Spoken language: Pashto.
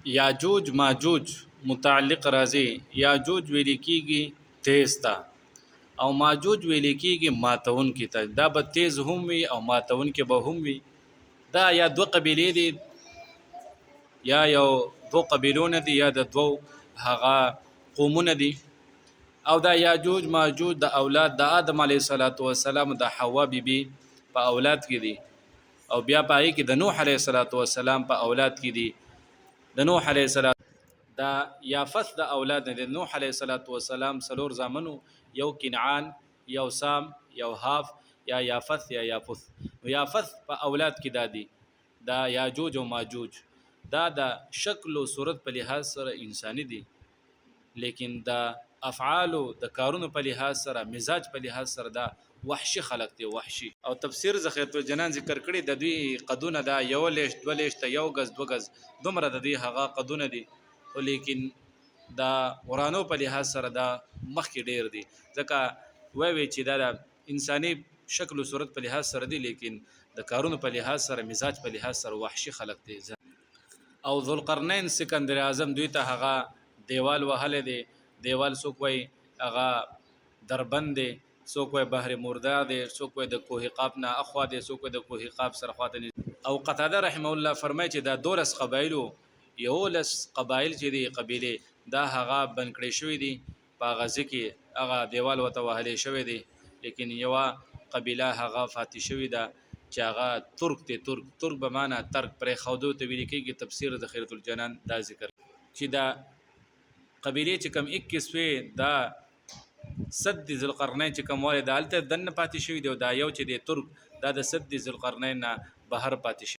یاجوج ماجوج متعلق راځي. یاجوج ویل کېږي تیز ته، او ماجوج ویل کېږي ماتون کې ته. دا به تیز هم وي او ماتون کې به هم وي. دا یا دوه قبیلې دي، یا یو دو قبیلونه دي، یا د دوو هغه قومونه دي. او دا یاجوج ماجوج د اولاد د آدم علیه السلام د حوا بیبي په اولاد کې دي، او بیا پای کې د نوح علیه السلام په اولاد کې دي. د نوح علیه السلام دا یافث د اولاد د نوح علیه السلام څلور زامنو، یو کنعان، یو سام، یو حاف، یا یافث یا یافث. نو یافث په اولاد کې دادي دا یاجوج او ماجوج. دا د شکل او صورت په لحاظ سره انساني دي، لیکن د افعال د کارونو په لحاظ سره، مزاج په لحاظ سره دا وحشي خلق دي، وحشي. او تفسیر ذخیرۃ الجنان ذکر کړي د دوی قدونه دا یو لیش دو لیش ته یو غز دو غز دومره د دوی هغه قدونه دي، لیکن دا ورانو په لحاظ سره دا مخکې ډیر دي. ځکه وی چې دا انساني شکل او صورت په لحاظ سره دي، لیکن د کارونو په لحاظ سره، مزاج په لحاظ سره وحشي خلق دي. او ذوالقرنین سکندر اعظم دوی ته هغه دیوال وهله دي. دیوال څوک وای هغه دربند دی، څوک وای بحر مرده دی، څوک وای د کوه قاف نه اخوا دی، څوک وای د کوه قاف سره خواته. او قتاده رحمه الله فرمایي چې دا دولس قبایلو، یولس قبایل چې دي قبیله دا هغه بنکړې شوې دي په غزه کې، هغه دیوال وته وهلې شوې دي، لیکن یو قبیله هغه فاتح شوې ده چې هغه ترک دی. ترک به معنا ترک پرې خودو ته ویل کېږي. تفسیر ذخیرۃ الجنان دا ذکر چې دا قبیله چې کم 21 وي، دا سد ذوالقرنین چې کوم وای د الته دنه پاتې شوی دی، او دا یو چې د ترک دا د سد ذوالقرنین نه بهر پاتې شوی.